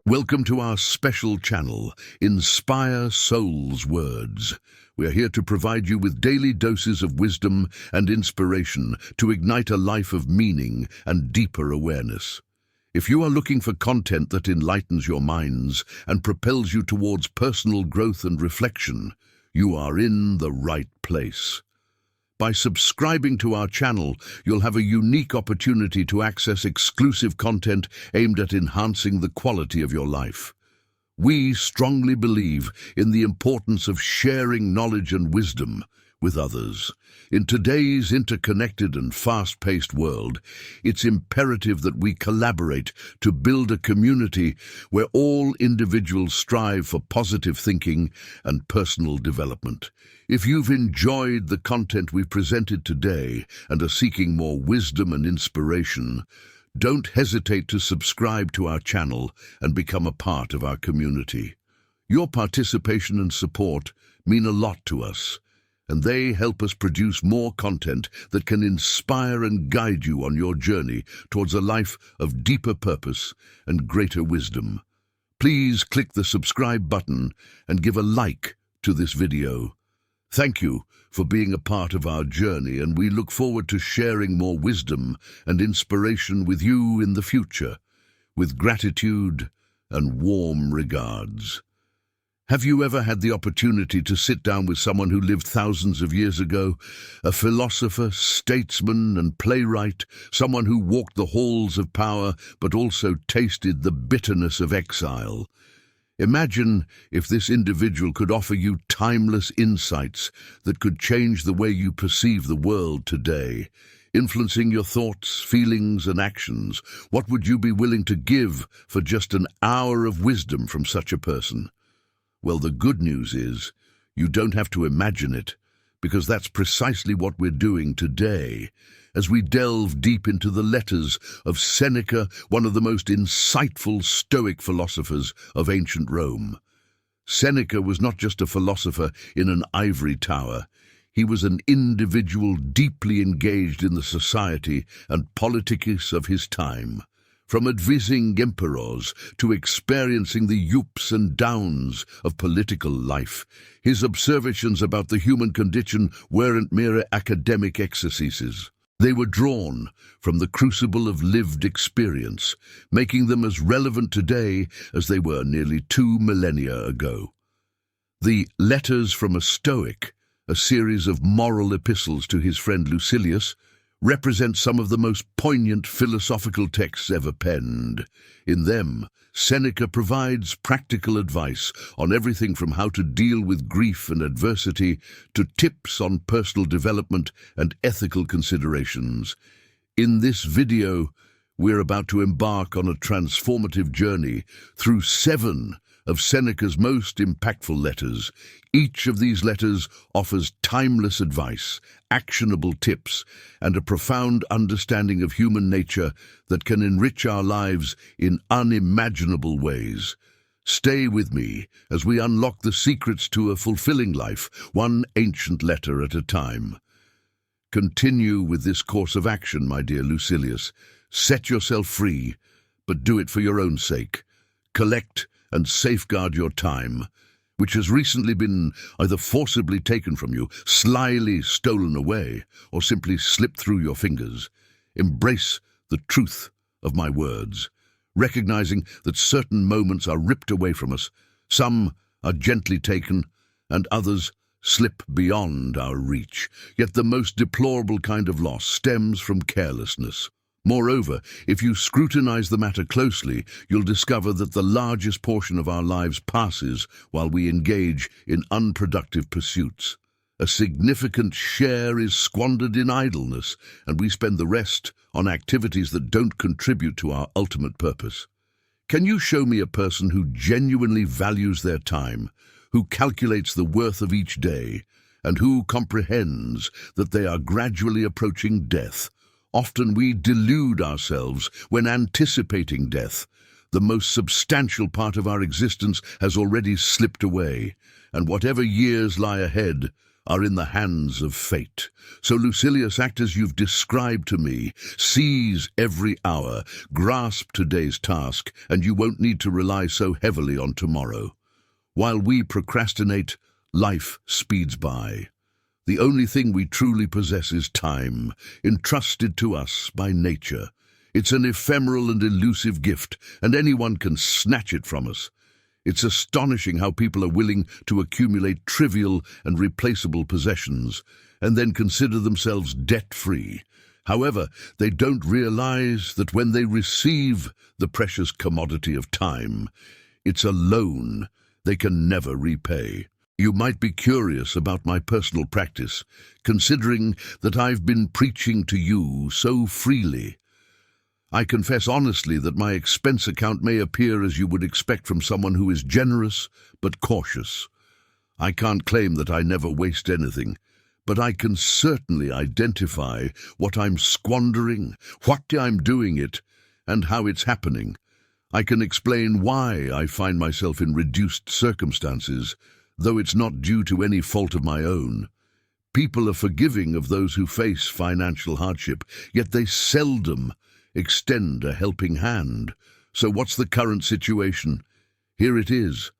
Welcome to our special channel, Inspire Soul's Words. We are here to provide you with daily doses of wisdom and inspiration to ignite a life of meaning and deeper awareness. If you are looking for content that enlightens your minds and propels you towards personal growth and reflection, you are in the right place. By subscribing to our channel, you'll have a unique opportunity to access exclusive content aimed at enhancing the quality of your life. We strongly believe in the importance of sharing knowledge and wisdom with others. In today's interconnected and fast-paced world, it's imperative that we collaborate to build a community where all individuals strive for positive thinking and personal development. If you've enjoyed the content we've presented today and are seeking more wisdom and inspiration, don't hesitate to subscribe to our channel and become a part of our community. Your participation and support mean a lot to us, and they help us produce more content that can inspire and guide you on your journey towards a life of deeper purpose and greater wisdom. Please click the subscribe button and give a like to this video. Thank you for being a part of our journey, and we look forward to sharing more wisdom and inspiration with you in the future. With gratitude and warm regards. Have you ever had the opportunity to sit down with someone who lived thousands of years ago? A philosopher, statesman, and playwright, someone who walked the halls of power but also tasted the bitterness of exile. Imagine if this individual could offer you timeless insights that could change the way you perceive the world today, influencing your thoughts, feelings, and actions. What would you be willing to give for just an hour of wisdom from such a person? Well, the good news is you don't have to imagine it, because that's precisely what we're doing today, as we delve deep into the letters of Seneca, one of the most insightful Stoic philosophers of ancient Rome. Seneca was not just a philosopher in an ivory tower. He was an individual deeply engaged in the society and politics of his time. From advising emperors to experiencing the ups and downs of political life, his observations about the human condition weren't mere academic exercises. They were drawn from the crucible of lived experience, making them as relevant today as they were nearly 2 millennia ago. The Letters from a Stoic, a series of moral epistles to his friend Lucilius, represent some of the most poignant philosophical texts ever penned. In them, Seneca provides practical advice on everything from how to deal with grief and adversity to tips on personal development and ethical considerations. In this video, we're about to embark on a transformative journey through 7 of Seneca's most impactful letters. Each of these letters offers timeless advice, actionable tips, and a profound understanding of human nature that can enrich our lives in unimaginable ways. Stay with me as we unlock the secrets to a fulfilling life, one ancient letter at a time. Continue with this course of action, my dear Lucilius. Set yourself free, but do it for your own sake. Collect and safeguard your time, which has recently been either forcibly taken from you, slyly stolen away, or simply slipped through your fingers. Embrace the truth of my words, recognizing that certain moments are ripped away from us, some are gently taken, and others slip beyond our reach. Yet the most deplorable kind of loss stems from carelessness. Moreover, if you scrutinize the matter closely, you'll discover that the largest portion of our lives passes while we engage in unproductive pursuits. A significant share is squandered in idleness, and we spend the rest on activities that don't contribute to our ultimate purpose. Can you show me a person who genuinely values their time, who calculates the worth of each day, and who comprehends that they are gradually approaching death? Often we delude ourselves when anticipating death. The most substantial part of our existence has already slipped away, and whatever years lie ahead are in the hands of fate. So Lucilius, act as you've described to me. Seize every hour, grasp today's task, and you won't need to rely so heavily on tomorrow. While we procrastinate, life speeds by. The only thing we truly possess is time, entrusted to us by nature. It's an ephemeral and elusive gift, and anyone can snatch it from us. It's astonishing how people are willing to accumulate trivial and replaceable possessions, and then consider themselves debt-free. However, they don't realize that when they receive the precious commodity of time, it's a loan they can never repay. You might be curious about my personal practice, considering that I've been preaching to you so freely. I confess honestly that my expense account may appear as you would expect from someone who is generous but cautious. I can't claim that I never waste anything, but I can certainly identify what I'm squandering, what I'm doing it, and how it's happening. I can explain why I find myself in reduced circumstances, though it's not due to any fault of my own. People are forgiving of those who face financial hardship, yet they seldom extend a helping hand. So what's the current situation? Here it is.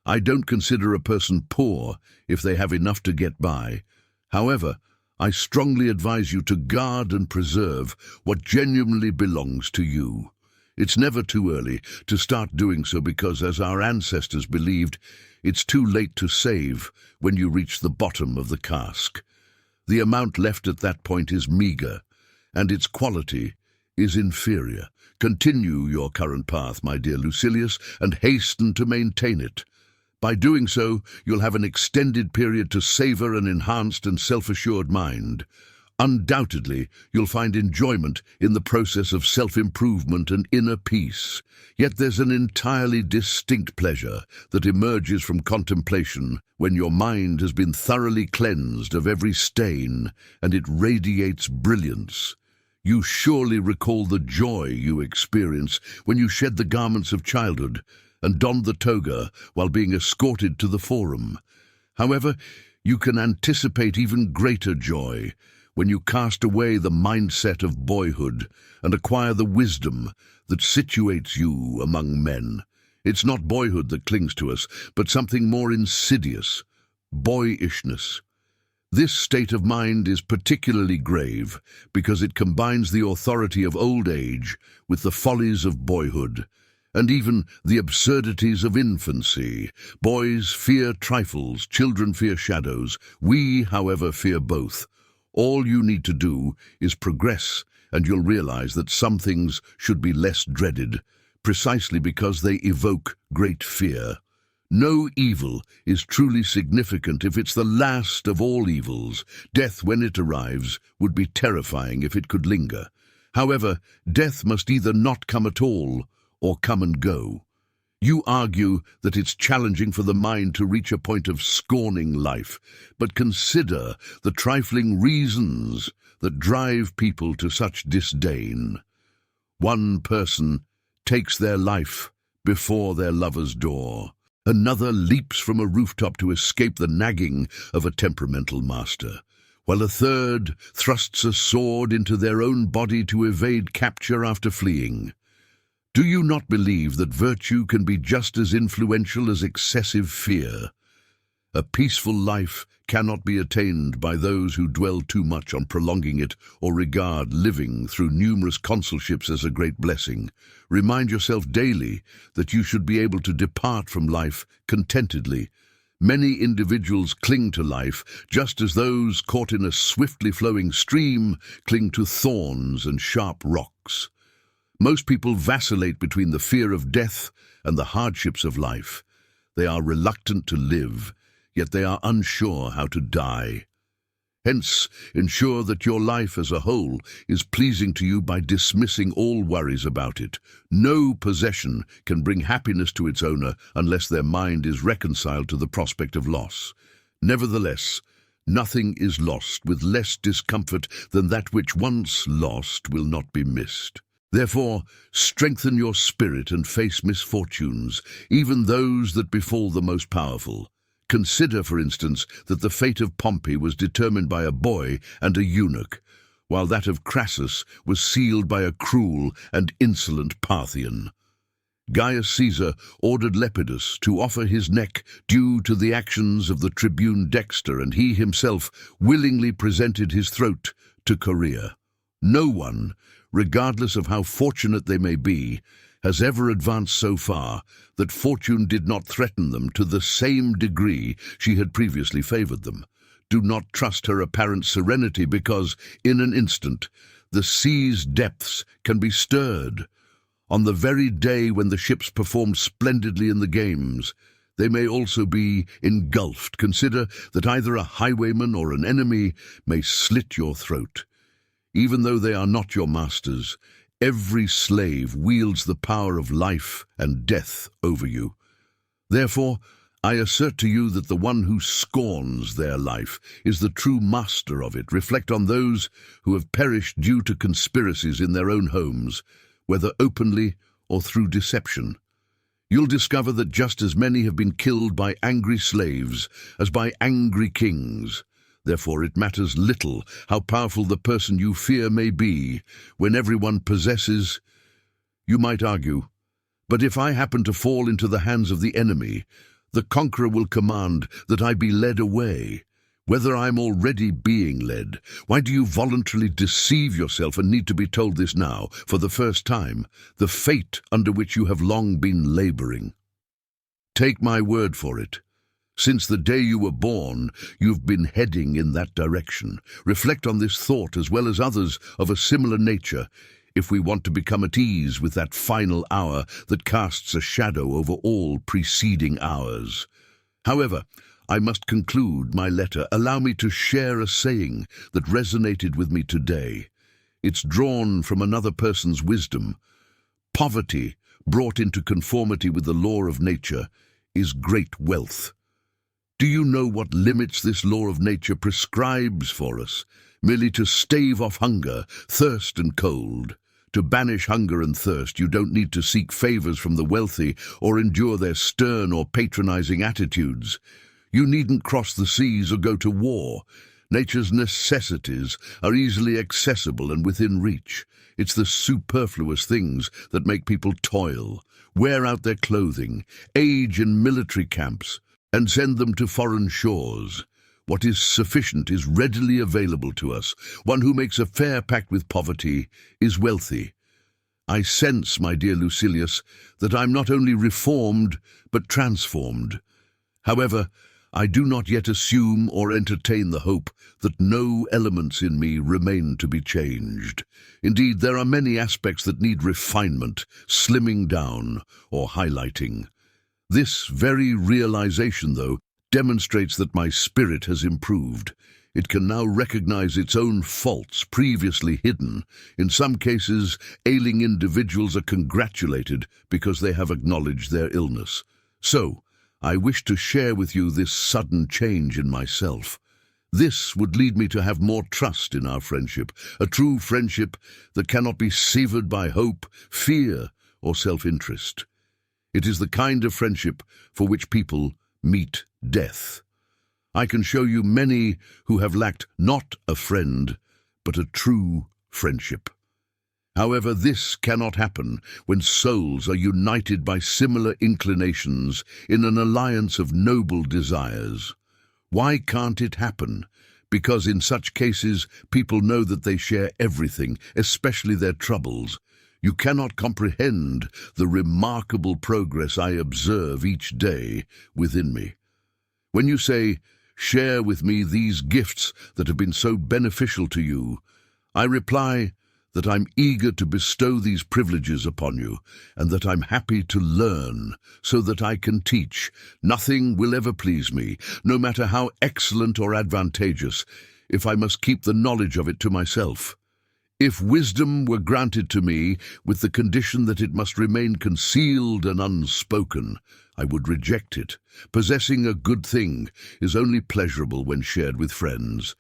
I don't consider a person poor if they have enough to get by. However, I strongly advise you to guard and preserve what genuinely belongs to you. It's never too early to start doing so because, as our ancestors believed, it's too late to save when you reach the bottom of the cask. The amount left at that point is meager, and its quality is inferior. Continue your current path, my dear Lucilius, and hasten to maintain it. By doing so, you'll have an extended period to savor an enhanced and self-assured mind. Undoubtedly, you'll find enjoyment in the process of self-improvement and inner peace. Yet there's an entirely distinct pleasure that emerges from contemplation when your mind has been thoroughly cleansed of every stain and it radiates brilliance. You surely recall the joy you experience when you shed the garments of childhood and donned the toga while being escorted to the forum. However, you can anticipate even greater joy when you cast away the mindset of boyhood and acquire the wisdom that situates you among men. It's not boyhood that clings to us, but something more insidious, boyishness. This state of mind is particularly grave because it combines the authority of old age with the follies of boyhood, and even the absurdities of infancy. Boys fear trifles, children fear shadows. We, however, fear both. All you need to do is progress, and you'll realize that some things should be less dreaded, precisely because they evoke great fear. No evil is truly significant if it's the last of all evils. Death, when it arrives, would be terrifying if it could linger. However, death must either not come at all or come and go. You argue that it's challenging for the mind to reach a point of scorning life, but consider the trifling reasons that drive people to such disdain. One person takes their life before their lover's door. Another leaps from a rooftop to escape the nagging of a temperamental master, while a third thrusts a sword into their own body to evade capture after fleeing. Do you not believe that virtue can be just as influential as excessive fear? A peaceful life cannot be attained by those who dwell too much on prolonging it or regard living through numerous consulships as a great blessing. Remind yourself daily that you should be able to depart from life contentedly. Many individuals cling to life just as those caught in a swiftly flowing stream cling to thorns and sharp rocks. Most people vacillate between the fear of death and the hardships of life. They are reluctant to live, yet they are unsure how to die. Hence, ensure that your life as a whole is pleasing to you by dismissing all worries about it. No possession can bring happiness to its owner unless their mind is reconciled to the prospect of loss. Nevertheless, nothing is lost with less discomfort than that which once lost will not be missed. Therefore, strengthen your spirit and face misfortunes, even those that befall the most powerful. Consider, for instance, that the fate of Pompey was determined by a boy and a eunuch, while that of Crassus was sealed by a cruel and insolent Parthian. Gaius Caesar ordered Lepidus to offer his neck due to the actions of the tribune Dexter, and he himself willingly presented his throat to Chorea. No one, regardless of how fortunate they may be, has ever advanced so far that fortune did not threaten them to the same degree she had previously favored them. Do not trust her apparent serenity, because, in an instant, the sea's depths can be stirred. On the very day when the ships perform splendidly in the games, they may also be engulfed. Consider that either a highwayman or an enemy may slit your throat. Even though they are not your masters, every slave wields the power of life and death over you. Therefore, I assert to you that the one who scorns their life is the true master of it. Reflect on those who have perished due to conspiracies in their own homes, whether openly or through deception. You'll discover that just as many have been killed by angry slaves as by angry kings. Therefore, it matters little how powerful the person you fear may be when everyone possesses. You might argue, but if I happen to fall into the hands of the enemy, the conqueror will command that I be led away. Whether I'm already being led, why do you voluntarily deceive yourself and need to be told this now, for the first time, the fate under which you have long been laboring? Take my word for it. Since the day you were born, you've been heading in that direction. Reflect on this thought as well as others of a similar nature, if we want to become at ease with that final hour that casts a shadow over all preceding hours. However, I must conclude my letter. Allow me to share a saying that resonated with me today. It's drawn from another person's wisdom. Poverty, brought into conformity with the law of nature, is great wealth. Do you know what limits this law of nature prescribes for us? Merely to stave off hunger, thirst and cold. To banish hunger and thirst, you don't need to seek favors from the wealthy or endure their stern or patronizing attitudes. You needn't cross the seas or go to war. Nature's necessities are easily accessible and within reach. It's the superfluous things that make people toil, wear out their clothing, age in military camps, and send them to foreign shores. What is sufficient is readily available to us. One who makes a fair pact with poverty is wealthy. I sense, my dear Lucilius, that I'm not only reformed, but transformed. However, I do not yet assume or entertain the hope that no elements in me remain to be changed. Indeed, there are many aspects that need refinement, slimming down, or highlighting. This very realization, though, demonstrates that my spirit has improved. It can now recognize its own faults previously hidden. In some cases, ailing individuals are congratulated because they have acknowledged their illness. So, I wish to share with you this sudden change in myself. This would lead me to have more trust in our friendship, a true friendship that cannot be severed by hope, fear, or self-interest. It is the kind of friendship for which people meet death. I can show you many who have lacked not a friend, but a true friendship. However, this cannot happen when souls are united by similar inclinations in an alliance of noble desires. Why can't it happen? Because in such cases, people know that they share everything, especially their troubles. You cannot comprehend the remarkable progress I observe each day within me. When you say, "Share with me these gifts that have been so beneficial to you," I reply that I'm eager to bestow these privileges upon you, and that I'm happy to learn so that I can teach. Nothing will ever please me, no matter how excellent or advantageous, if I must keep the knowledge of it to myself. If wisdom were granted to me with the condition that it must remain concealed and unspoken, I would reject it. Possessing a good thing is only pleasurable when shared with friends.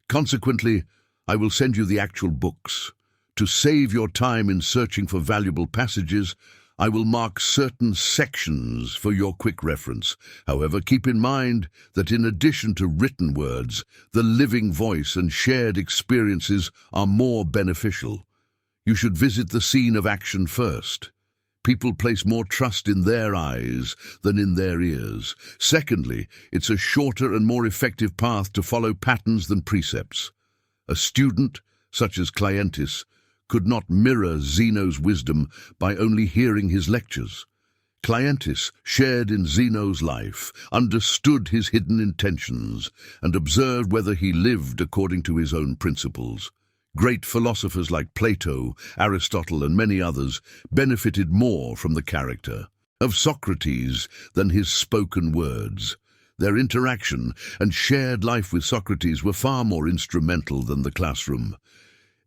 Consequently, I will send you the actual books. To save your time in searching for valuable passages, I will mark certain sections for your quick reference. However, keep in mind that in addition to written words, the living voice and shared experiences are more beneficial. You should visit the scene of action first. People place more trust in their eyes than in their ears. Secondly, it's a shorter and more effective path to follow patterns than precepts. A student, such as Cleanthes, could not mirror Zeno's wisdom by only hearing his lectures. Cleanthes shared in Zeno's life, understood his hidden intentions, and observed whether he lived according to his own principles. Great philosophers like Plato, Aristotle, and many others benefited more from the character of Socrates than his spoken words. Their interaction and shared life with Socrates were far more instrumental than the classroom.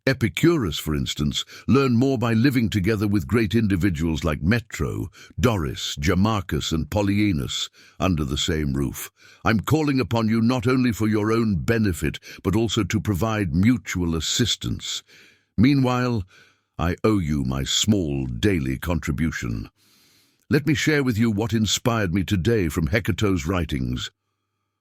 Epicurus, for instance, learned more by living together with great individuals like Metro, Doris, Jammarchus, and Polyaenus under the same roof. I'm calling upon you not only for your own benefit, but also to provide mutual assistance. Meanwhile, I owe you my small daily contribution. Let me share with you what inspired me today from Hecato's writings.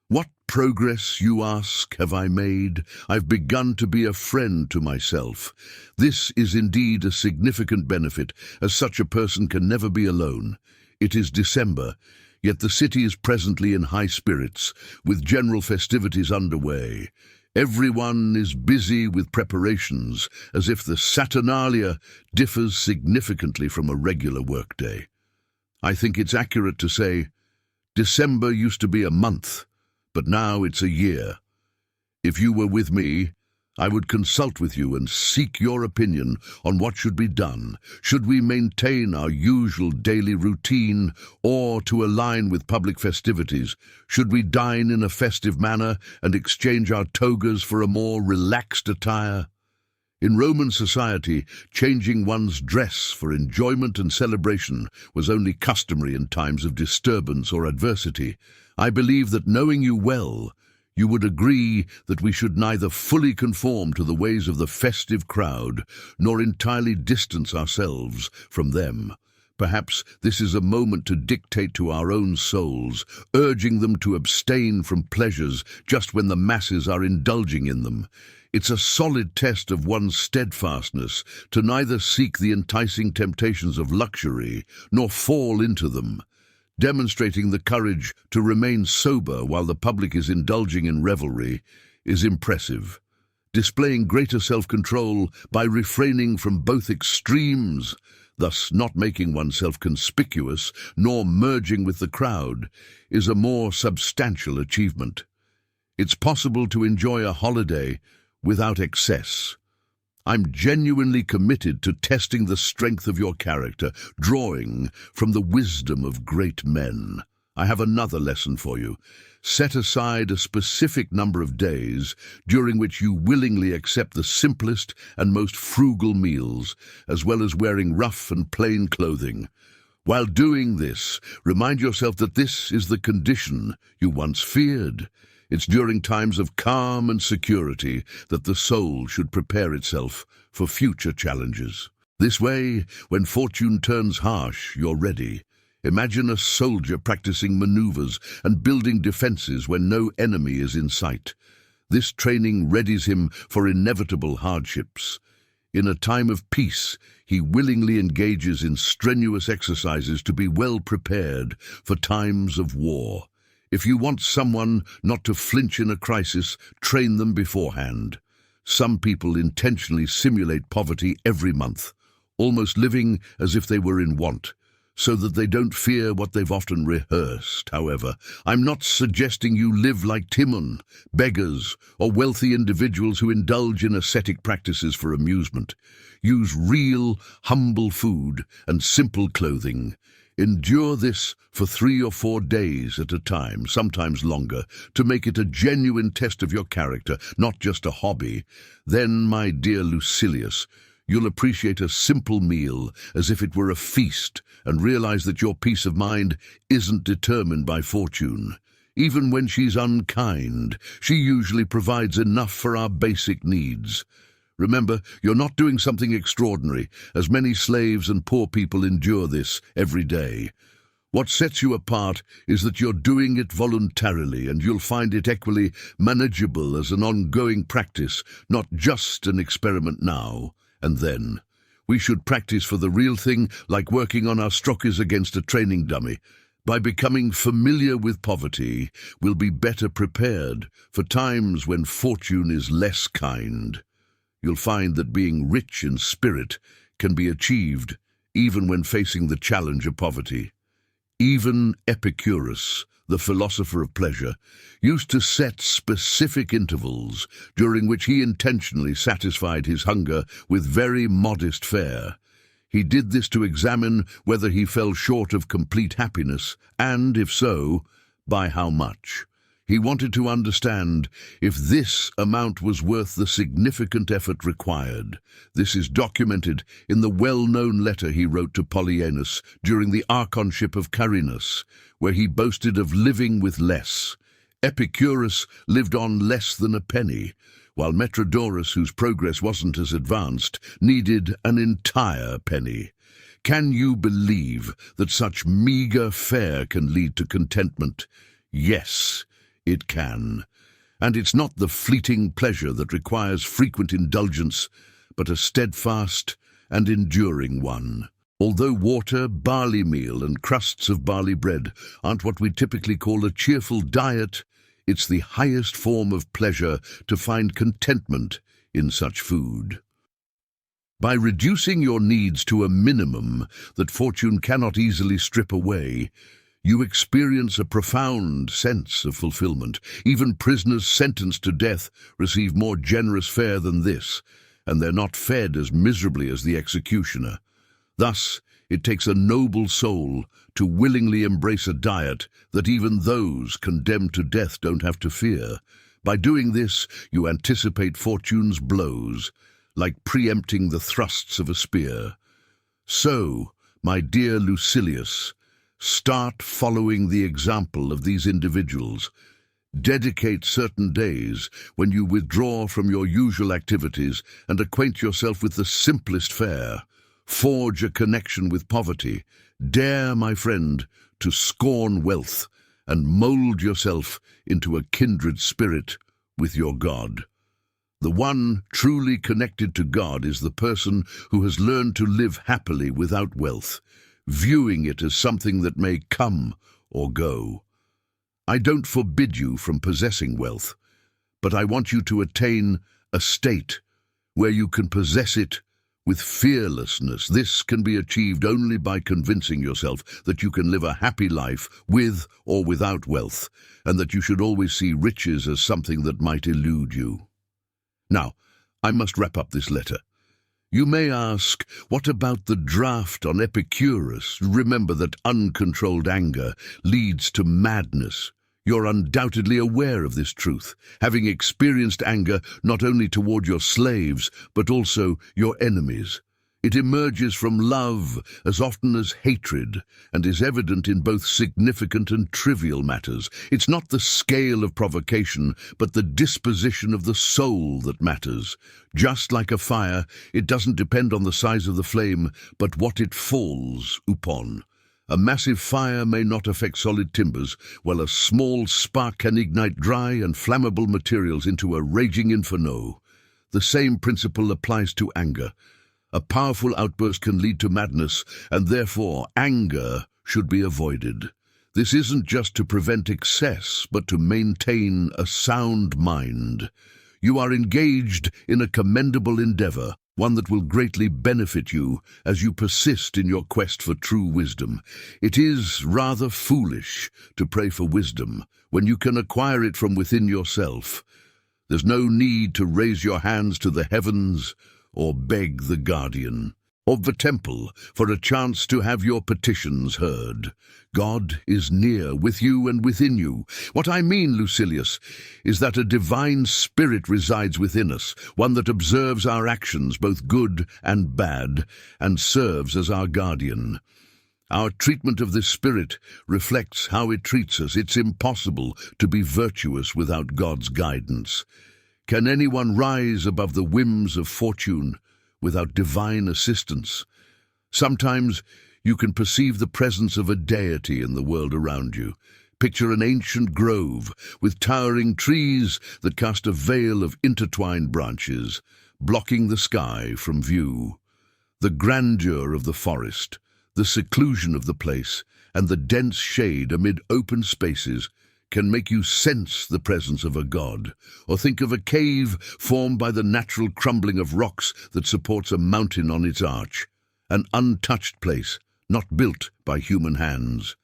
What progress, you ask, have I made? I've begun to be a friend to myself. This is indeed a significant benefit, as such a person can never be alone. It is December, yet the city is presently in high spirits, with general festivities underway. Everyone is busy with preparations, as if the Saturnalia differs significantly from a regular workday. I think it's accurate to say, December used to be a month, but now it's a year. If you were with me, I would consult with you and seek your opinion on what should be done. Should we maintain our usual daily routine, or to align with public festivities? Should we dine in a festive manner and exchange our togas for a more relaxed attire? In Roman society, changing one's dress for enjoyment and celebration was only customary in times of disturbance or adversity. I believe that, knowing you well, you would agree that we should neither fully conform to the ways of the festive crowd, nor entirely distance ourselves from them. Perhaps this is a moment to dictate to our own souls, urging them to abstain from pleasures just when the masses are indulging in them. It's a solid test of one's steadfastness to neither seek the enticing temptations of luxury, nor fall into them. Demonstrating the courage to remain sober while the public is indulging in revelry is impressive. Displaying greater self-control by refraining from both extremes, thus not making oneself conspicuous nor merging with the crowd, is a more substantial achievement. It's possible to enjoy a holiday without excess. I'm genuinely committed to testing the strength of your character, drawing from the wisdom of great men. I have another lesson for you. Set aside a specific number of days during which you willingly accept the simplest and most frugal meals, as well as wearing rough and plain clothing. While doing this, remind yourself that this is the condition you once feared. It's during times of calm and security that the soul should prepare itself for future challenges. This way, when fortune turns harsh, you're ready. Imagine a soldier practicing maneuvers and building defenses when no enemy is in sight. This training readies him for inevitable hardships. In a time of peace, he willingly engages in strenuous exercises to be well prepared for times of war. If you want someone not to flinch in a crisis, train them beforehand. Some people intentionally simulate poverty every month, almost living as if they were in want, so that they don't fear what they've often rehearsed. However, I'm not suggesting you live like Timon, beggars, or wealthy individuals who indulge in ascetic practices for amusement. Use real, humble food and simple clothing. Endure this for 3 or 4 days at a time, sometimes longer, to make it a genuine test of your character, not just a hobby. Then, my dear Lucilius, you'll appreciate a simple meal as if it were a feast and realize that your peace of mind isn't determined by fortune. Even when she's unkind, she usually provides enough for our basic needs. Remember, you're not doing something extraordinary, as many slaves and poor people endure this every day. What sets you apart is that you're doing it voluntarily, and you'll find it equally manageable as an ongoing practice, not just an experiment now and then. We should practice for the real thing, like working on our stoicism against a training dummy. By becoming familiar with poverty, we'll be better prepared for times when fortune is less kind. You'll find that being rich in spirit can be achieved even when facing the challenge of poverty. Even Epicurus, the philosopher of pleasure, used to set specific intervals during which he intentionally satisfied his hunger with very modest fare. He did this to examine whether he fell short of complete happiness, and, if so, by how much. He wanted to understand if this amount was worth the significant effort required. This is documented in the well-known letter he wrote to Polyaenus during the archonship of Carinus, where he boasted of living with less. Epicurus lived on less than a penny, while Metrodorus, whose progress wasn't as advanced, needed an entire penny. Can you believe that such meager fare can lead to contentment? Yes, it can. And it's not the fleeting pleasure that requires frequent indulgence, but a steadfast and enduring one. Although water, barley meal, and crusts of barley bread aren't what we typically call a cheerful diet, it's the highest form of pleasure to find contentment in such food. By reducing your needs to a minimum that fortune cannot easily strip away, you experience a profound sense of fulfillment. Even prisoners sentenced to death receive more generous fare than this, and they're not fed as miserably as the executioner. Thus, it takes a noble soul to willingly embrace a diet that even those condemned to death don't have to fear. By doing this, you anticipate fortune's blows, like preempting the thrusts of a spear. So, my dear Lucilius, start following the example of these individuals. Dedicate certain days when you withdraw from your usual activities and acquaint yourself with the simplest fare. Forge a connection with poverty. Dare, my friend, to scorn wealth and mold yourself into a kindred spirit with your God. The one truly connected to God is the person who has learned to live happily without wealth, viewing it as something that may come or go. I don't forbid you from possessing wealth, but I want you to attain a state where you can possess it with fearlessness. This can be achieved only by convincing yourself that you can live a happy life with or without wealth, and that you should always see riches as something that might elude you. Now, I must wrap up this letter. You may ask, what about the draft on Epicurus? Remember that uncontrolled anger leads to madness. You're undoubtedly aware of this truth, having experienced anger not only toward your slaves, but also your enemies. It emerges from love as often as hatred, and is evident in both significant and trivial matters. It's not the scale of provocation, but the disposition of the soul that matters. Just like a fire, it doesn't depend on the size of the flame, but what it falls upon. A massive fire may not affect solid timbers, while a small spark can ignite dry and flammable materials into a raging inferno. The same principle applies to anger. A powerful outburst can lead to madness, and therefore anger should be avoided. This isn't just to prevent excess, but to maintain a sound mind. You are engaged in a commendable endeavor, one that will greatly benefit you as you persist in your quest for true wisdom. It is rather foolish to pray for wisdom when you can acquire it from within yourself. There's no need to raise your hands to the heavens or beg the guardian of the temple for a chance to have your petitions heard. God is near with you and within you. What I mean, Lucilius, is that a divine spirit resides within us, one that observes our actions, both good and bad, and serves as our guardian. Our treatment of this spirit reflects how it treats us. It's impossible to be virtuous without God's guidance. Can anyone rise above the whims of fortune without divine assistance? Sometimes you can perceive the presence of a deity in the world around you. Picture an ancient grove with towering trees that cast a veil of intertwined branches, blocking the sky from view. The grandeur of the forest, the seclusion of the place, and the dense shade amid open spaces can make you sense the presence of a god, or think of a cave formed by the natural crumbling of rocks that supports a mountain on its arch, an untouched place, not built by human hands.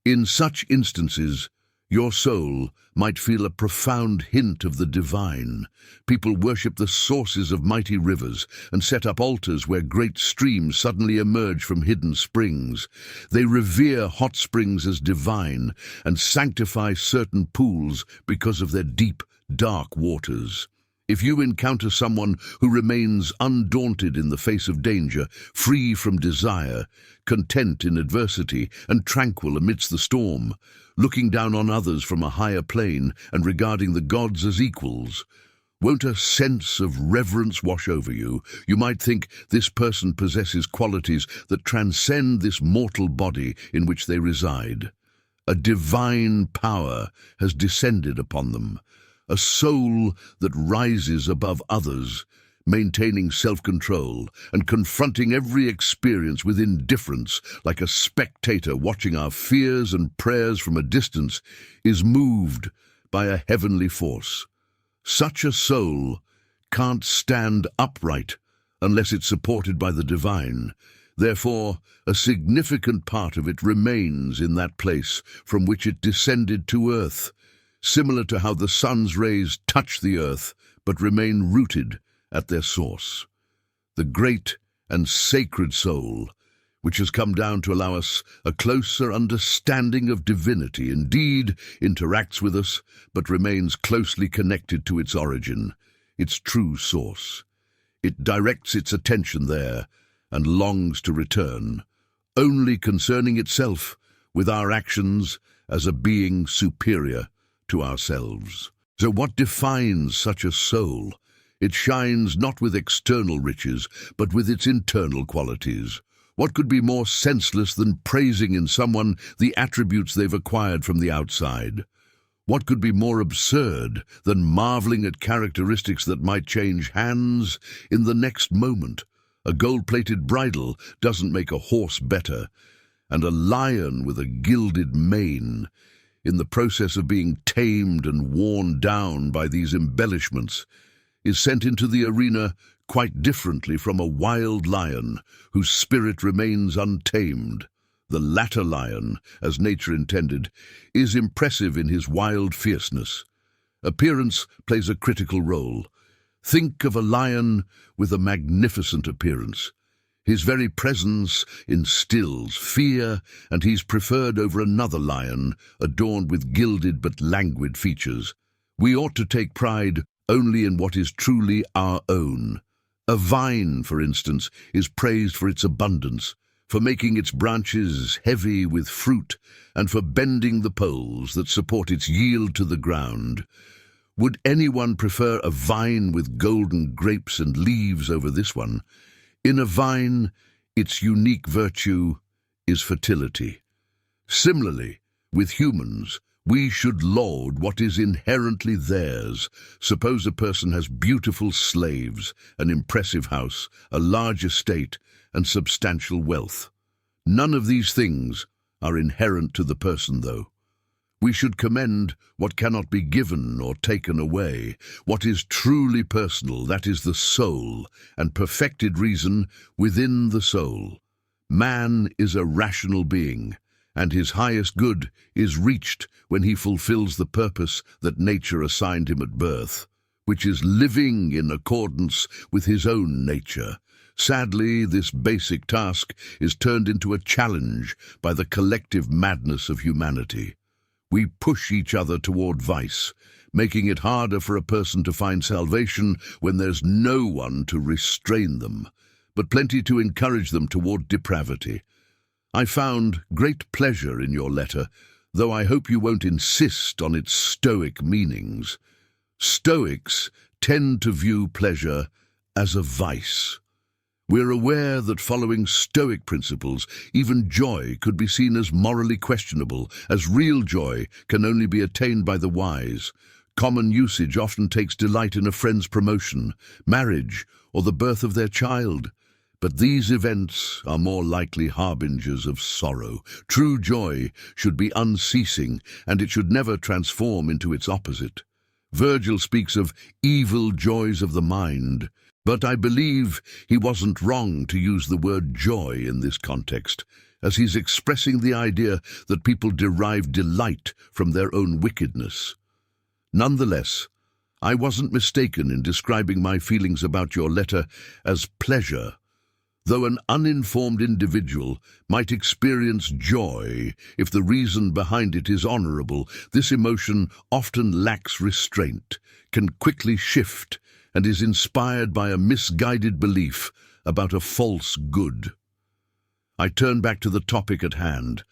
In such instances, your soul might feel a profound hint of the divine. People worship the sources of mighty rivers and set up altars where great streams suddenly emerge from hidden springs. They revere hot springs as divine and sanctify certain pools because of their deep, dark waters. If you encounter someone who remains undaunted in the face of danger, free from desire, content in adversity, and tranquil amidst the storm, looking down on others from a higher plane and regarding the gods as equals, won't a sense of reverence wash over you? You might think this person possesses qualities that transcend this mortal body in which they reside. A divine power has descended upon them, a soul that rises above others, maintaining self-control and confronting every experience with indifference, like a spectator watching our fears and prayers from a distance, is moved by a heavenly force. Such a soul can't stand upright unless it's supported by the divine. Therefore, a significant part of it remains in that place from which it descended to earth, similar to how the sun's rays touch the earth but remain rooted at their source. The great and sacred soul, which has come down to allow us a closer understanding of divinity, indeed interacts with us, but remains closely connected to its origin, its true source. It directs its attention there and longs to return, only concerning itself with our actions as a being superior to ourselves. So what defines such a soul? It shines not with external riches, but with its internal qualities. What could be more senseless than praising in someone the attributes they've acquired from the outside? What could be more absurd than marveling at characteristics that might change hands in the next moment? A gold-plated bridle doesn't make a horse better, and a lion with a gilded mane, in the process of being tamed and worn down by these embellishments, is sent into the arena quite differently from a wild lion whose spirit remains untamed. The latter lion, as nature intended, is impressive in his wild fierceness. Appearance plays a critical role. Think of a lion with a magnificent appearance. His very presence instills fear, and he's preferred over another lion adorned with gilded but languid features. We ought to take pride only in what is truly our own. A vine, for instance, is praised for its abundance, for making its branches heavy with fruit, and for bending the poles that support its yield to the ground. Would anyone prefer a vine with golden grapes and leaves over this one? In a vine, its unique virtue is fertility. Similarly, with humans, we should laud what is inherently theirs. Suppose a person has beautiful slaves, an impressive house, a large estate, and substantial wealth. None of these things are inherent to the person, though. We should commend what cannot be given or taken away. What is truly personal, that is the soul, and perfected reason within the soul. Man is a rational being, and his highest good is reached when he fulfills the purpose that nature assigned him at birth, which is living in accordance with his own nature. Sadly, this basic task is turned into a challenge by the collective madness of humanity. We push each other toward vice, making it harder for a person to find salvation when there's no one to restrain them, but plenty to encourage them toward depravity. I found great pleasure in your letter, though I hope you won't insist on its Stoic meanings. Stoics tend to view pleasure as a vice. We're aware that following Stoic principles, even joy could be seen as morally questionable, as real joy can only be attained by the wise. Common usage often takes delight in a friend's promotion, marriage, or the birth of their child. But these events are more likely harbingers of sorrow. True joy should be unceasing, and it should never transform into its opposite. Virgil speaks of evil joys of the mind, but I believe he wasn't wrong to use the word joy in this context, as he's expressing the idea that people derive delight from their own wickedness. Nonetheless, I wasn't mistaken in describing my feelings about your letter as pleasure. Though an uninformed individual might experience joy if the reason behind it is honorable, this emotion often lacks restraint, can quickly shift, and is inspired by a misguided belief about a false good. I turn back to the topic at hand.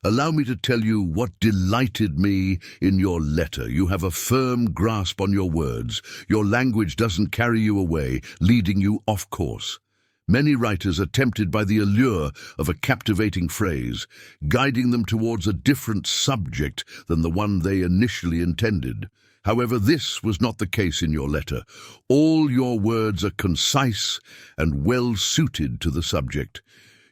Allow me to tell you what delighted me in your letter. You have a firm grasp on your words. Your language doesn't carry you away, leading you off course. Many writers are tempted by the allure of a captivating phrase, guiding them towards a different subject than the one they initially intended. However, this was not the case in your letter. All your words are concise and well suited to the subject.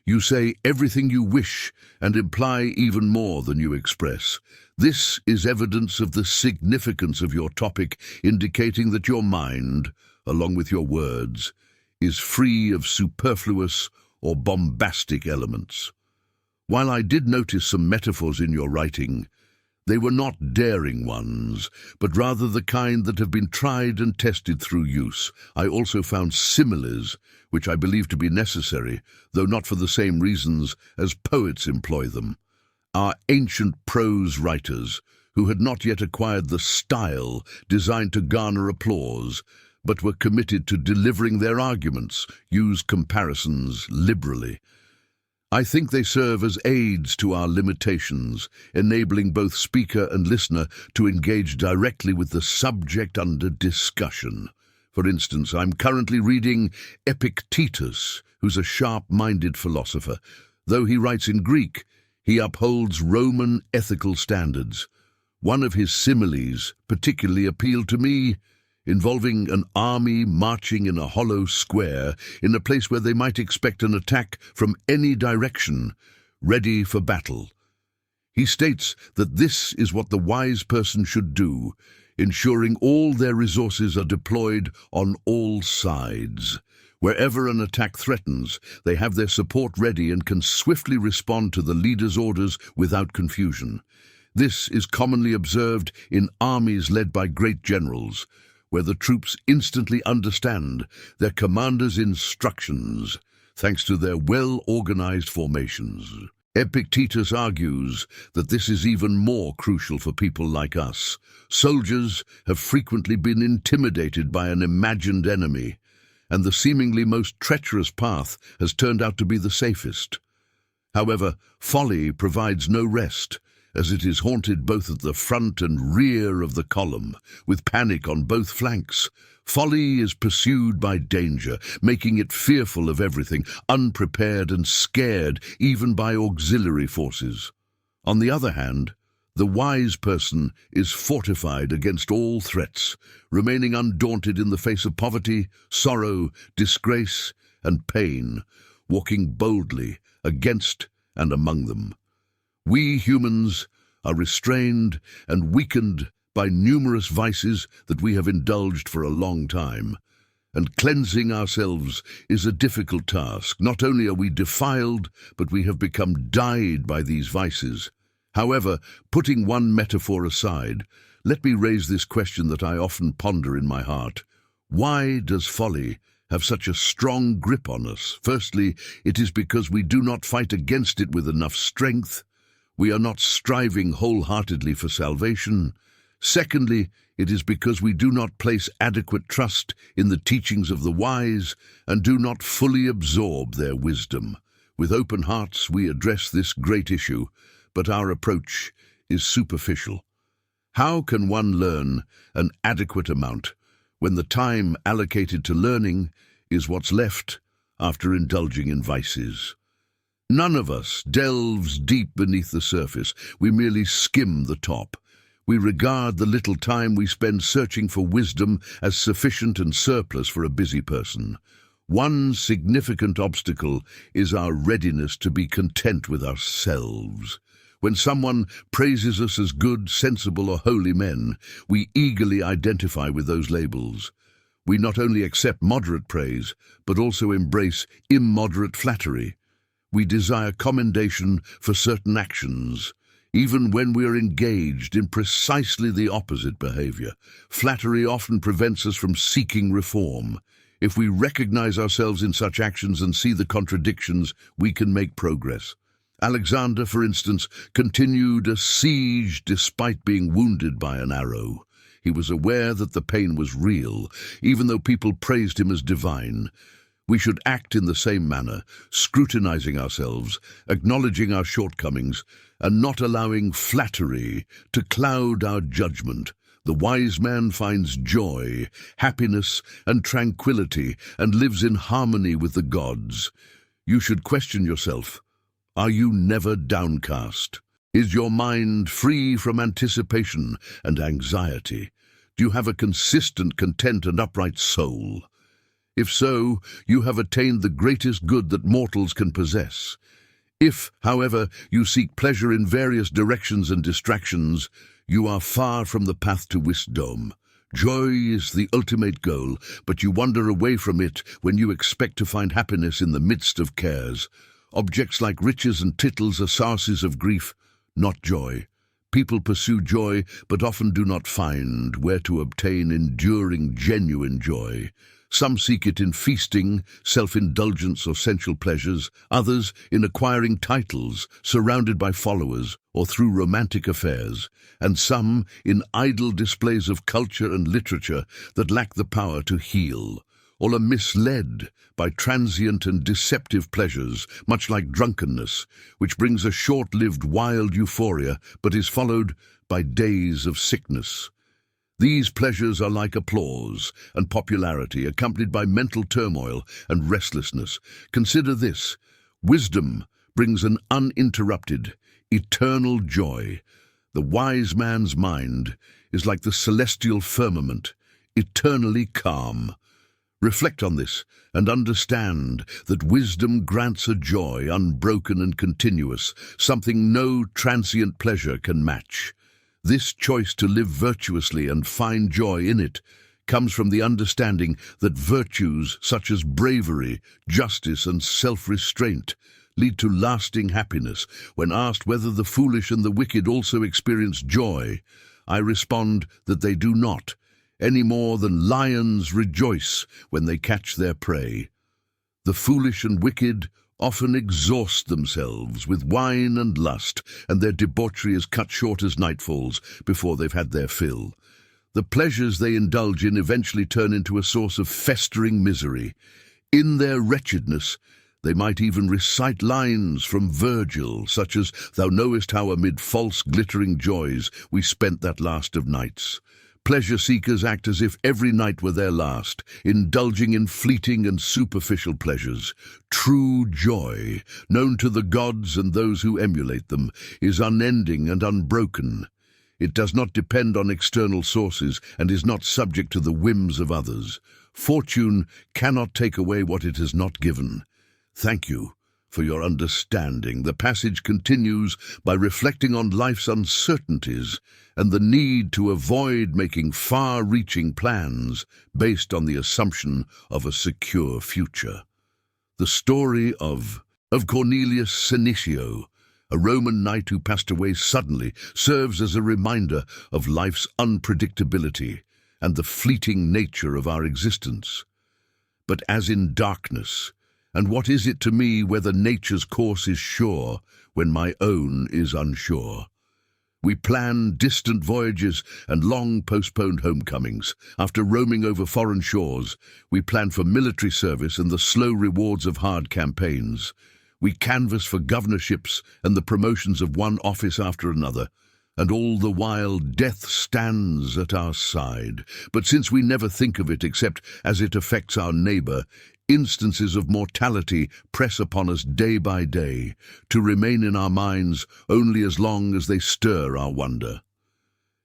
You say everything you wish and imply even more than you express. This is evidence of the significance of your topic, indicating that your mind, along with your words, is free of superfluous or bombastic elements. While I did notice some metaphors in your writing, they were not daring ones, but rather the kind that have been tried and tested through use. I also found similes, which I believe to be necessary, though not for the same reasons as poets employ them. Our ancient prose writers, who had not yet acquired the style designed to garner applause, but were committed to delivering their arguments, use comparisons liberally. I think they serve as aids to our limitations, enabling both speaker and listener to engage directly with the subject under discussion. For instance, I'm currently reading Epictetus, who's a sharp-minded philosopher. Though he writes in Greek, he upholds Roman ethical standards. One of his similes particularly appealed to me, involving an army marching in a hollow square in a place where they might expect an attack from any direction, ready for battle. He states that this is what the wise person should do, ensuring all their resources are deployed on all sides. Wherever an attack threatens, they have their support ready and can swiftly respond to the leader's orders without confusion. This is commonly observed in armies led by great generals, where the troops instantly understand their commander's instructions, thanks to their well-organized formations. Epictetus argues that this is even more crucial for people like us. Soldiers have frequently been intimidated by an imagined enemy, and the seemingly most treacherous path has turned out to be the safest. However, folly provides no rest, as it is haunted both at the front and rear of the column, with panic on both flanks. Folly is pursued by danger, making it fearful of everything, unprepared and scared even by auxiliary forces. On the other hand, the wise person is fortified against all threats, remaining undaunted in the face of poverty, sorrow, disgrace, and pain, walking boldly against and among them. We humans are restrained and weakened by numerous vices that we have indulged for a long time, and cleansing ourselves is a difficult task. Not only are we defiled, but we have become dyed by these vices. However, putting one metaphor aside, let me raise this question that I often ponder in my heart. Why does folly have such a strong grip on us? Firstly, it is because we do not fight against it with enough strength. We are not striving wholeheartedly for salvation. Secondly, it is because we do not place adequate trust in the teachings of the wise and do not fully absorb their wisdom. With open hearts, we address this great issue, but our approach is superficial. How can one learn an adequate amount when the time allocated to learning is what's left after indulging in vices. None of us delves deep beneath the surface. We merely skim the top. We regard the little time we spend searching for wisdom as sufficient and surplus for a busy person. One significant obstacle is our readiness to be content with ourselves. When someone praises us as good, sensible, or holy men, we eagerly identify with those labels. We not only accept moderate praise, but also embrace immoderate flattery. We desire commendation for certain actions, even when we are engaged in precisely the opposite behavior. Flattery often prevents us from seeking reform. If we recognize ourselves in such actions and see the contradictions, we can make progress. Alexander, for instance, continued a siege despite being wounded by an arrow. He was aware that the pain was real, even though people praised him as divine. We should act in the same manner, scrutinizing ourselves, acknowledging our shortcomings, and not allowing flattery to cloud our judgment. The wise man finds joy, happiness, and tranquility, and lives in harmony with the gods. You should question yourself. Are you never downcast? Is your mind free from anticipation and anxiety? Do you have a consistent, content, and upright soul? If so, you have attained the greatest good that mortals can possess. If, however, you seek pleasure in various directions and distractions, you are far from the path to wisdom. Joy is the ultimate goal, but you wander away from it when you expect to find happiness in the midst of cares. Objects like riches and titles are sources of grief, not joy. People pursue joy, but often do not find where to obtain enduring, genuine joy. Some seek it in feasting, self-indulgence, or sensual pleasures, others in acquiring titles, surrounded by followers, or through romantic affairs, and some in idle displays of culture and literature that lack the power to heal. All are misled by transient and deceptive pleasures, much like drunkenness, which brings a short-lived wild euphoria, but is followed by days of sickness. These pleasures are like applause and popularity, accompanied by mental turmoil and restlessness. Consider this: wisdom brings an uninterrupted, eternal joy. The wise man's mind is like the celestial firmament, eternally calm. Reflect on this and understand that wisdom grants a joy unbroken and continuous, something no transient pleasure can match. This choice to live virtuously and find joy in it comes from the understanding that virtues such as bravery, justice, and self-restraint lead to lasting happiness. When asked whether the foolish and the wicked also experience joy, I respond that they do not, any more than lions rejoice when they catch their prey. The foolish and wicked often exhaust themselves with wine and lust, and their debauchery is cut short as night falls before they've had their fill. The pleasures they indulge in eventually turn into a source of festering misery. In their wretchedness, they might even recite lines from Virgil, such as, "Thou knowest how amid false glittering joys we spent that last of nights." Pleasure seekers act as if every night were their last, indulging in fleeting and superficial pleasures. True joy, known to the gods and those who emulate them, is unending and unbroken. It does not depend on external sources and is not subject to the whims of others. Fortune cannot take away what it has not given. Thank you for your understanding. The passage continues by reflecting on life's uncertainties and the need to avoid making far-reaching plans based on the assumption of a secure future. The story of Cornelius Senecio, a Roman knight who passed away suddenly, serves as a reminder of life's unpredictability and the fleeting nature of our existence. But as in darkness, and what is it to me whether nature's course is sure when my own is unsure? We plan distant voyages and long postponed homecomings. After roaming over foreign shores, we plan for military service and the slow rewards of hard campaigns. We canvass for governorships and the promotions of one office after another. and all the while death stands at our side. But since we never think of it except as it affects our neighbor, instances of mortality press upon us day by day, to remain in our minds only as long as they stir our wonder.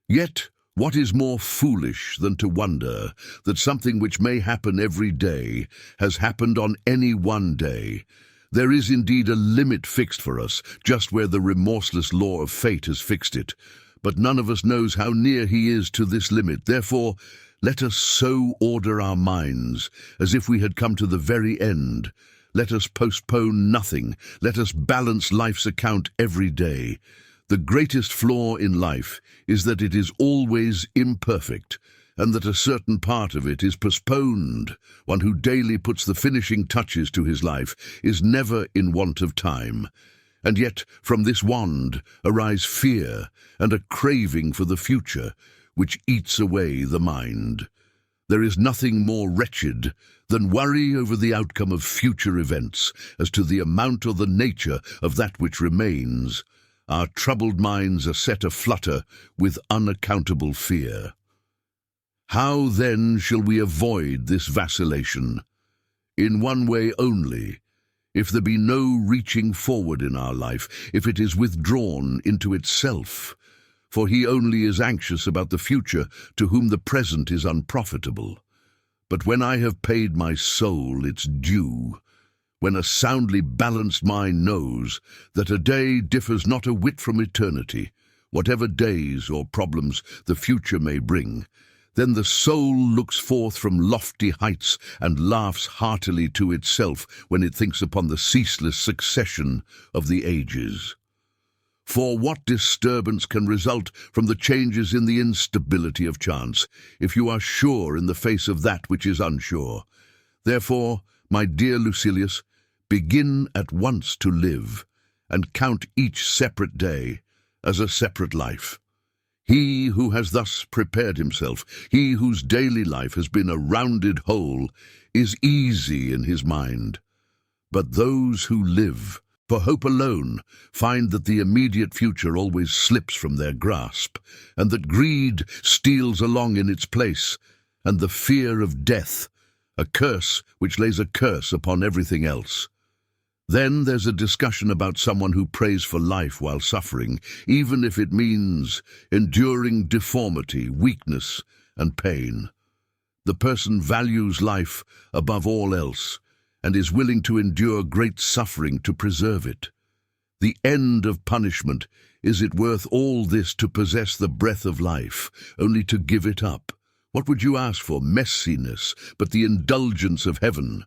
Yet, what is more foolish than to wonder that something which may happen every day has happened on any one day? There is indeed a limit fixed for us, just where the remorseless law of fate has fixed it. But none of us knows how near he is to this limit. Therefore, let us so order our minds as if we had come to the very end. Let us postpone nothing. Let us balance life's account every day. The greatest flaw in life is that it is always imperfect, and that a certain part of it is postponed. One who daily puts the finishing touches to his life is never in want of time. And yet from this want arise fear and a craving for the future, which eats away the mind. There is nothing more wretched than worry over the outcome of future events as to the amount or the nature of that which remains. Our troubled minds are set aflutter with unaccountable fear. How then shall we avoid this vacillation? In one way only: if there be no reaching forward in our life, if it is withdrawn into itself. For he only is anxious about the future to whom the present is unprofitable. But when I have paid my soul its due, when a soundly balanced mind knows that a day differs not a whit from eternity, whatever days or problems the future may bring, then the soul looks forth from lofty heights and laughs heartily to itself when it thinks upon the ceaseless succession of the ages. For what disturbance can result from the changes in the instability of chance, if you are sure in the face of that which is unsure? Therefore, my dear Lucilius, begin at once to live, and count each separate day as a separate life. He who has thus prepared himself, he whose daily life has been a rounded whole, is easy in his mind. But those who live for hope alone find that the immediate future always slips from their grasp, and that greed steals along in its place, and the fear of death, a curse which lays a curse upon everything else. Then there's a discussion about someone who prays for life while suffering, even if it means enduring deformity, weakness, and pain. The person values life above all else, and is willing to endure great suffering to preserve it. The end of punishment: is it worth all this to possess the breath of life, only to give it up? What would you ask for? Messiness, but the indulgence of heaven.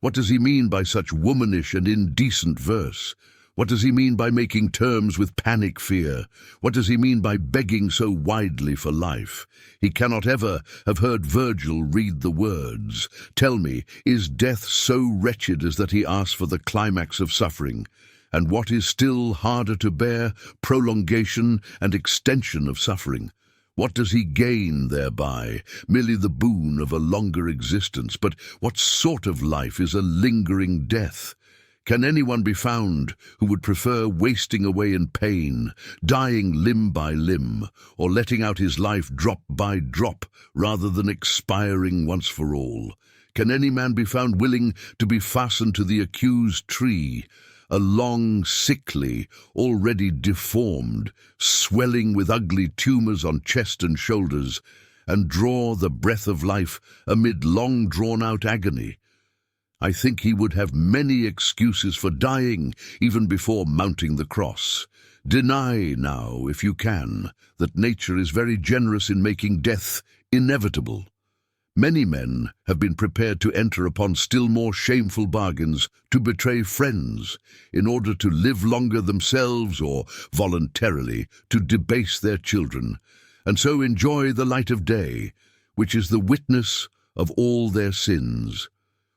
What does he mean by such womanish and indecent verse? What does he mean by making terms with panic fear? What does he mean by begging so widely for life? He cannot ever have heard Virgil read the words. Tell me, is death so wretched as that he asks for the climax of suffering? And what is still harder to bear, prolongation and extension of suffering? What does he gain thereby? Merely the boon of a longer existence. But what sort of life is a lingering death? Can anyone be found who would prefer wasting away in pain, dying limb by limb, or letting out his life drop by drop, rather than expiring once for all? Can any man be found willing to be fastened to the accused tree, a long, sickly, already deformed, swelling with ugly tumors on chest and shoulders, and draw the breath of life amid long drawn-out agony? I think he would have many excuses for dying even before mounting the cross. Deny now, if you can, that nature is very generous in making death inevitable. Many men have been prepared to enter upon still more shameful bargains, to betray friends, in order to live longer themselves, or voluntarily to debase their children, and so enjoy the light of day, which is the witness of all their sins.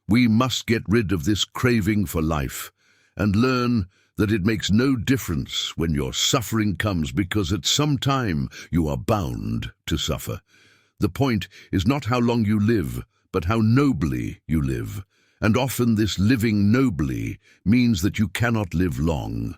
We must get rid of this craving for life, and learn that it makes no difference when your suffering comes, because at some time you are bound to suffer. The point is not how long you live, but how nobly you live, and often this living nobly means that you cannot live long.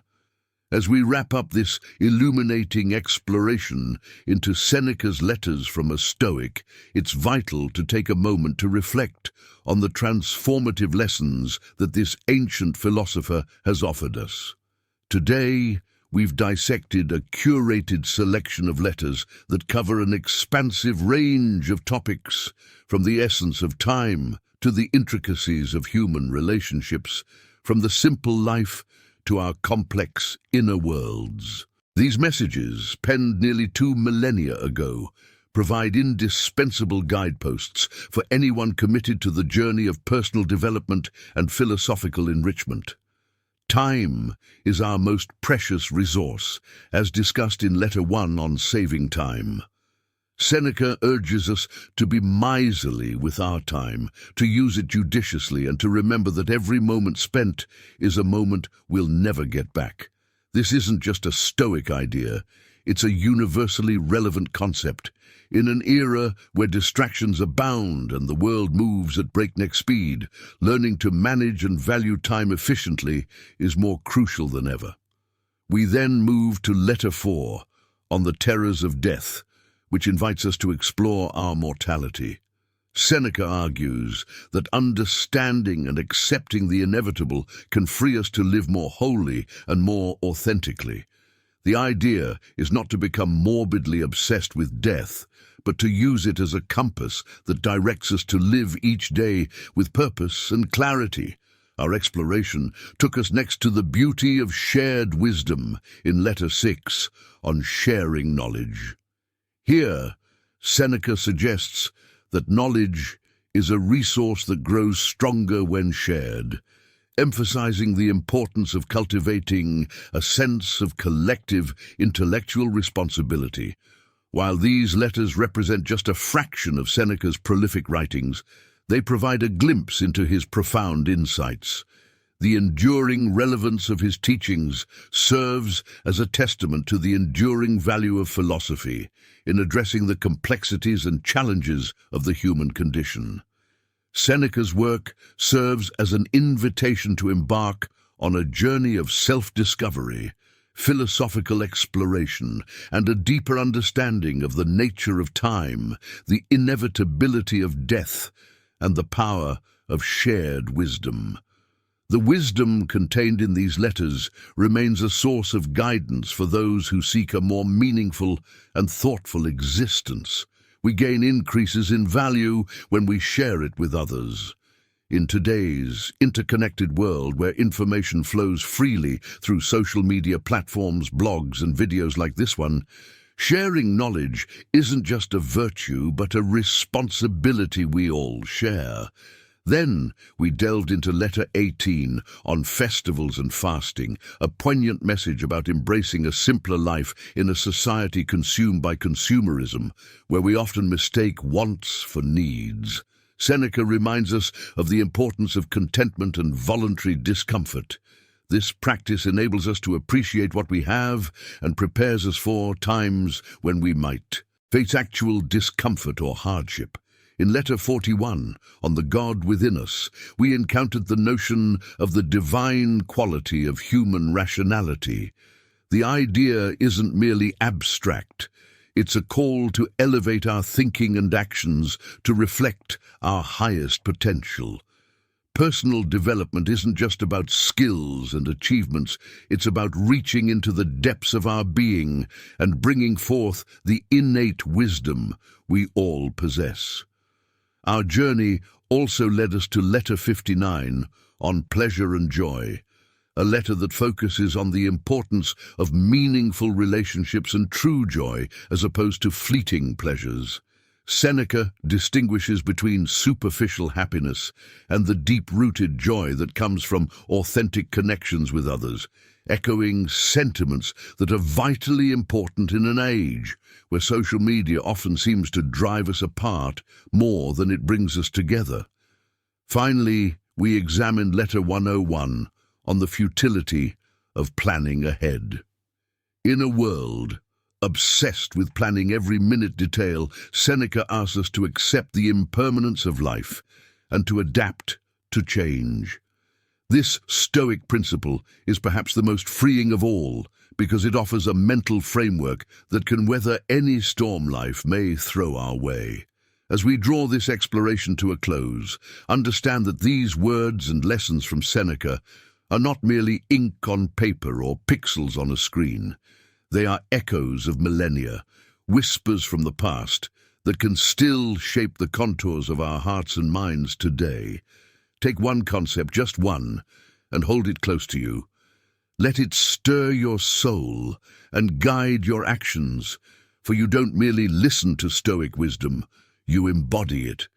As we wrap up this illuminating exploration into Seneca's letters from a Stoic, it's vital to take a moment to reflect on the transformative lessons that this ancient philosopher has offered us. Today, we've dissected a curated selection of letters that cover an expansive range of topics, from the essence of time to the intricacies of human relationships, from the simple life to our complex inner worlds. These messages, penned nearly 2 millennia ago, provide indispensable guideposts for anyone committed to the journey of personal development and philosophical enrichment. Time is our most precious resource, as discussed in Letter 1 on saving time. Seneca urges us to be miserly with our time, to use it judiciously, and to remember that every moment spent is a moment we'll never get back. This isn't just a Stoic idea, it's a universally relevant concept. In an era where distractions abound and the world moves at breakneck speed, learning to manage and value time efficiently is more crucial than ever. We then move to Letter 4 on the terrors of death, which invites us to explore our mortality. Seneca argues that understanding and accepting the inevitable can free us to live more wholly and more authentically. The idea is not to become morbidly obsessed with death, but to use it as a compass that directs us to live each day with purpose and clarity. Our exploration took us next to the beauty of shared wisdom in Letter 6 on sharing knowledge. Here, Seneca suggests that knowledge is a resource that grows stronger when shared, emphasizing the importance of cultivating a sense of collective intellectual responsibility. While these letters represent just a fraction of Seneca's prolific writings, they provide a glimpse into his profound insights. The enduring relevance of his teachings serves as a testament to the enduring value of philosophy in addressing the complexities and challenges of the human condition. Seneca's work serves as an invitation to embark on a journey of self-discovery, philosophical exploration, and a deeper understanding of the nature of time, the inevitability of death, and the power of shared wisdom. The wisdom contained in these letters remains a source of guidance for those who seek a more meaningful and thoughtful existence. We gain increases in value when we share it with others. In today's interconnected world where information flows freely through social media platforms, blogs, and videos like this one, sharing knowledge isn't just a virtue but a responsibility we all share. Then we delved into Letter 18 on festivals and fasting, a poignant message about embracing a simpler life in a society consumed by consumerism, where we often mistake wants for needs. Seneca reminds us of the importance of contentment and voluntary discomfort. This practice enables us to appreciate what we have and prepares us for times when we might face actual discomfort or hardship. In Letter 41, on the God within us, we encountered the notion of the divine quality of human rationality. The idea isn't merely abstract. It's a call to elevate our thinking and actions to reflect our highest potential. Personal development isn't just about skills and achievements. It's about reaching into the depths of our being and bringing forth the innate wisdom we all possess. Our journey also led us to Letter 59 on pleasure and joy, a letter that focuses on the importance of meaningful relationships and true joy as opposed to fleeting pleasures. Seneca distinguishes between superficial happiness and the deep-rooted joy that comes from authentic connections with others, echoing sentiments that are vitally important in an age where social media often seems to drive us apart more than it brings us together. Finally, we examined Letter 101 on the futility of planning ahead. In a world obsessed with planning every minute detail, Seneca asks us to accept the impermanence of life and to adapt to change. This Stoic principle is perhaps the most freeing of all, because it offers a mental framework that can weather any storm life may throw our way. As we draw this exploration to a close, understand that these words and lessons from Seneca are not merely ink on paper or pixels on a screen. They are echoes of millennia, whispers from the past that can still shape the contours of our hearts and minds today. Take one concept, just one, and hold it close to you. Let it stir your soul and guide your actions, for you don't merely listen to Stoic wisdom, you embody it.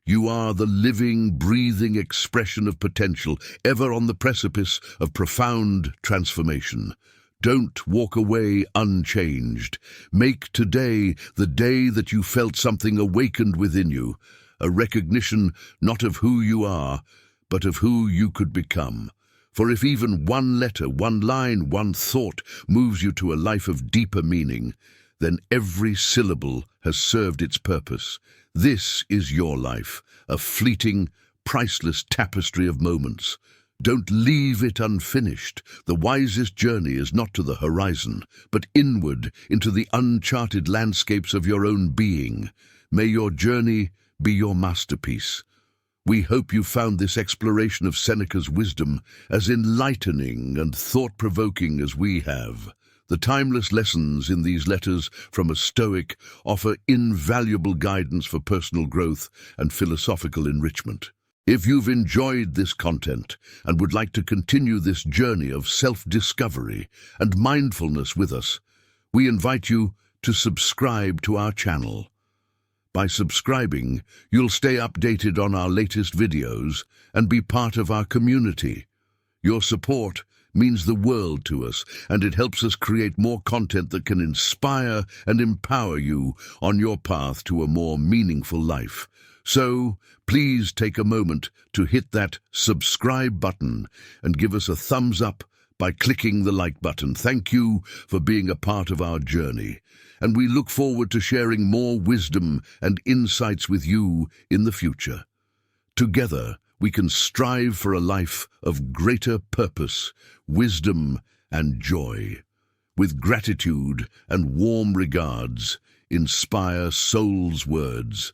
You are the living, breathing expression of potential, ever on the precipice of profound transformation. Don't walk away unchanged. Make today the day that you felt something awakened within you, a recognition not of who you are, but of who you could become. For if even one letter, one line, one thought moves you to a life of deeper meaning, then every syllable has served its purpose. This is your life, a fleeting, priceless tapestry of moments. Don't leave it unfinished. The wisest journey is not to the horizon, but inward into the uncharted landscapes of your own being. May your journey be your masterpiece. We hope you found this exploration of Seneca's wisdom as enlightening and thought-provoking as we have. The timeless lessons in these letters from a Stoic offer invaluable guidance for personal growth and philosophical enrichment. If you've enjoyed this content and would like to continue this journey of self-discovery and mindfulness with us, we invite you to subscribe to our channel. By subscribing, you'll stay updated on our latest videos and be part of our community. Your support means the world to us, and it helps us create more content that can inspire and empower you on your path to a more meaningful life. So, please take a moment to hit that subscribe button and give us a thumbs up by clicking the like button. Thank you for being a part of our journey, and we look forward to sharing more wisdom and insights with you in the future. Together, we can strive for a life of greater purpose, wisdom, and joy. With gratitude and warm regards, Inspire Soul's words.